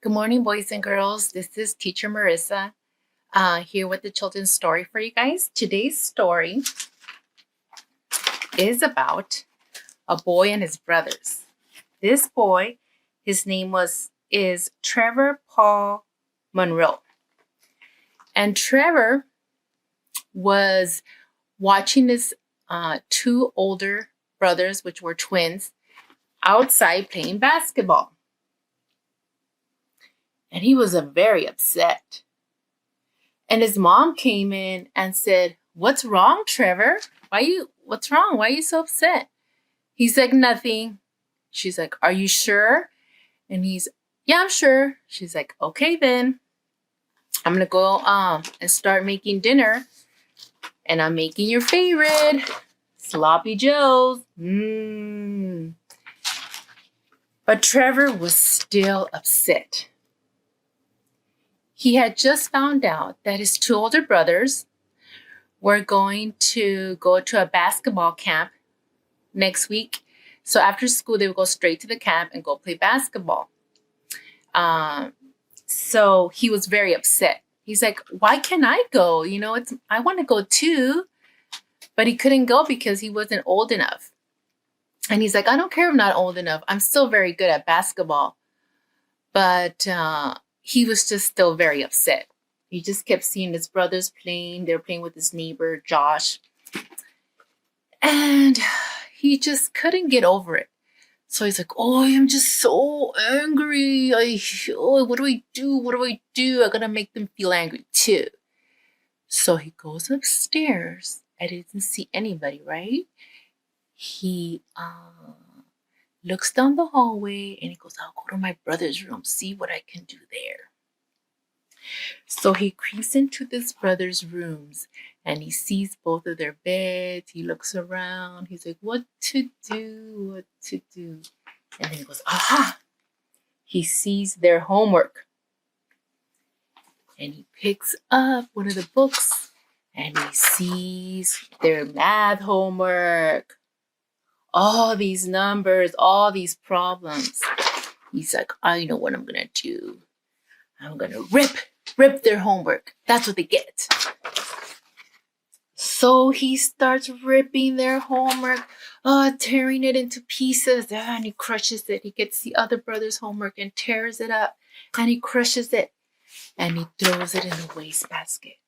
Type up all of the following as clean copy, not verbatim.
Good morning, boys and girls. This is Teacher Marissa here with the children's story for you guys. Today's story is about a boy and his brothers. This boy, his name is Trevor Paul Monroe. And Trevor was watching his two older brothers, which were twins, outside playing basketball. And he was very upset. And his mom came in and said, "What's wrong, Trevor? What's wrong? Why are you so upset?" He's like, "Nothing." She's like, "Are you sure?" And he's, "Yeah, I'm sure." She's like, "Okay, then. I'm going to go and start making dinner. And I'm making your favorite, Sloppy Joe's." But Trevor was still upset. He had just found out that his two older brothers were going to go to a basketball camp next week. So after school, they would go straight to the camp and go play basketball. So he was very upset. He's like, "Why can't I go? I want to go too." But he couldn't go because he wasn't old enough. And he's like, "I don't care if I'm not old enough. I'm still very good at basketball." But he was just still very upset. He just kept seeing his brothers playing. They were playing with his neighbor, Josh. And he just couldn't get over it. So he's like, "Oh, I'm just so angry. What do I do? What do I do? I gotta make them feel angry too." So he goes upstairs. I didn't see anybody, right? He looks down the hallway and he goes, "I'll go to my brother's room, see what I can do there." So he creeps into this brother's rooms and he sees both of their beds. He looks around. He's like, "What to do? What to do?" And then he goes, "Aha!" He sees their homework. And he picks up one of the books and he sees their math homework. All these numbers, all these problems. He's like, "I know what I'm going to do. I'm going to rip their homework. That's what they get." So he starts ripping their homework, tearing it into pieces, and he crushes it. He gets the other brother's homework and tears it up, and he crushes it, and he throws it in the wastebasket.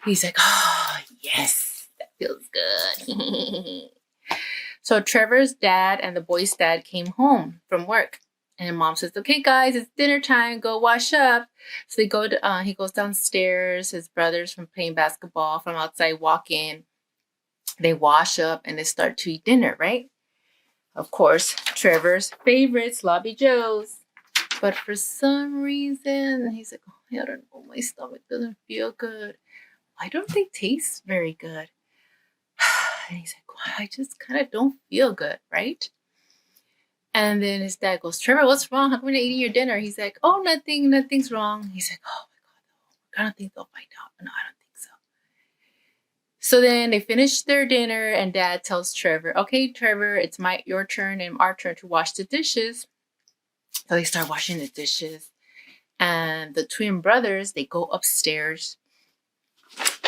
He's like, "Oh, yes, that feels good." So Trevor's dad and the boy's dad came home from work. And mom says, "Okay, guys, it's dinner time. Go wash up." So they go to, he goes downstairs. His brothers from playing basketball from outside walk in. They wash up and they start to eat dinner, right? Of course, Trevor's favorite, Sloppy Joe's. But for some reason, he's like, "Oh, I don't know. My stomach doesn't feel good. Why don't they taste very good?" And he's like, "Well, I just kind of don't feel good, right?" And then his dad goes, "Trevor, what's wrong? How come you're not eating your dinner?" He's like, "Oh, nothing's wrong." He's like, "Oh my God, I don't think they'll find out." "No, I don't think so." So then they finish their dinner and dad tells Trevor, "Okay, Trevor, it's your turn and our turn to wash the dishes." So they start washing the dishes. And the twin brothers, they go upstairs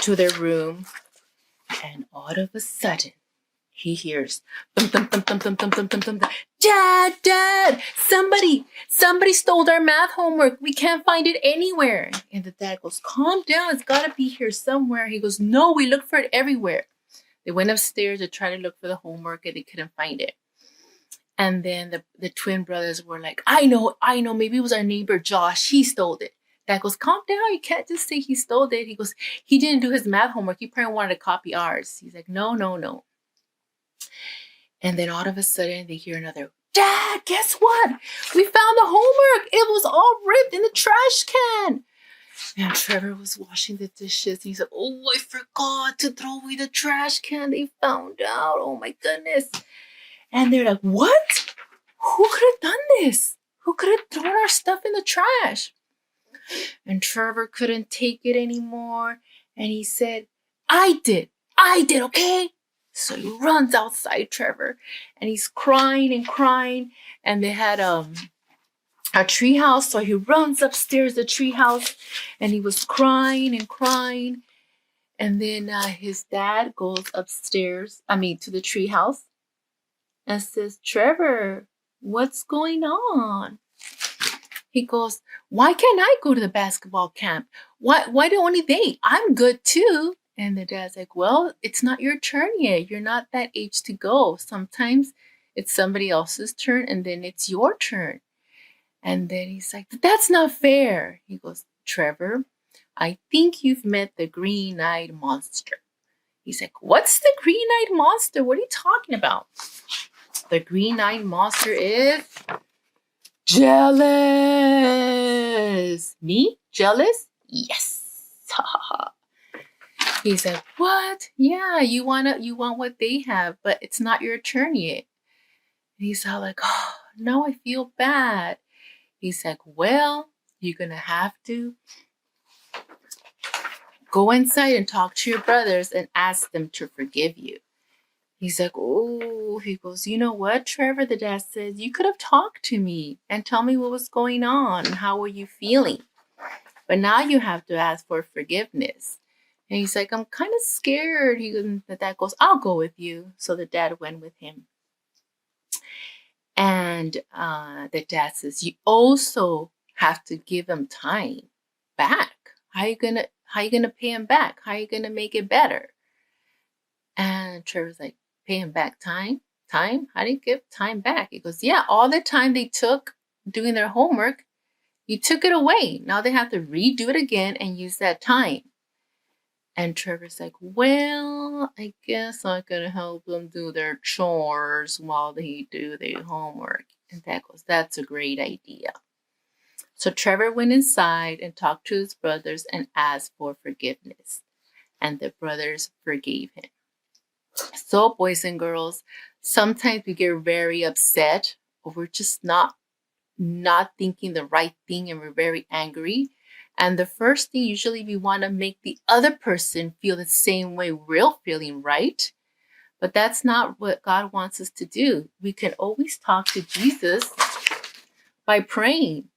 to their room. And all of a sudden, he hears, thump, thump, thump, thump, thump, thump, thump, thump, thump. Dad, somebody stole our math homework. We can't find it anywhere." And the dad goes, "Calm down. It's got to be here somewhere." He goes, "No, we looked for it everywhere." They went upstairs to try to look for the homework and they couldn't find it. And then the twin brothers were like, I know. Maybe it was our neighbor, Josh. He stole it." Dad goes, "Calm down. You can't just say he stole it." He goes, "He didn't do his math homework. He probably wanted to copy ours." He's like, No. And then all of a sudden, they hear another, "Dad, guess what? We found the homework. It was all ripped in the trash can." And Trevor was washing the dishes. He's like, "Oh, I forgot to throw away the trash can. They found out. Oh, my goodness." And they're like, "What? Who could have done this? Who could have thrown our stuff in the trash?" And Trevor couldn't take it anymore. And he said, I did, okay? So he runs outside, Trevor, and he's crying. And they had a tree house. So he runs upstairs the tree house, and he was crying and crying. And then his dad goes upstairs, to the tree house and says, Trevor, what's going on? He goes, why can't I go to the basketball camp? Why do only they? I'm good too. And the dad's like, well, it's not your turn yet. You're not that age to go. Sometimes it's somebody else's turn and then it's your turn. And then he's like, that's not fair. He goes, Trevor, I think you've met the green-eyed monster. He's like, what's the green-eyed monster? What are you talking about? The green-eyed monster is jealous. Me? Jealous? Yes. He's like, what? Yeah, you want what they have, but it's not your turn yet. And he's all like, oh, now I feel bad. He's like, well, you're going to have to go inside and talk to your brothers and ask them to forgive you. He's like, oh, he goes, you know what, Trevor? The dad says, you could have talked to me and tell me what was going on and how were you feeling. But now you have to ask for forgiveness. And he's like, I'm kind of scared. The dad goes, I'll go with you. So the dad went with him. And the dad says, you also have to give him time back. How are you gonna pay him back? How are you gonna make it better? And Trevor's like, pay him back time? Time? How do you give time back? He goes, yeah, all the time they took doing their homework, you took it away. Now they have to redo it again and use that time. And Trevor's like, well, I guess I could help them do their chores while they do their homework. And Dad goes, that's a great idea. So Trevor went inside and talked to his brothers and asked for forgiveness. And the brothers forgave him. So, boys and girls, sometimes we get very upset or we're just not thinking the right thing and we're very angry. And the first thing, usually we want to make the other person feel the same way we're feeling, right? But that's not what God wants us to do. We can always talk to Jesus by praying.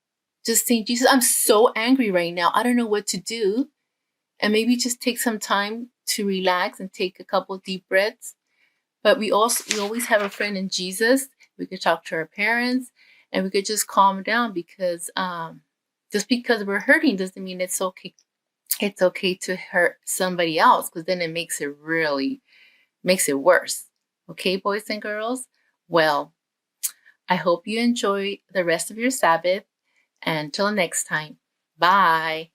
Just saying, Jesus, I'm so angry right now. I don't know what to do. And maybe just take some time to relax and take a couple deep breaths. But we always have a friend in Jesus. We could talk to our parents and we could just calm down because just because we're hurting doesn't mean it's okay. It's okay to hurt somebody else because then it makes it worse. Okay, boys and girls? Well, I hope you enjoy the rest of your Sabbath. And until next time, bye.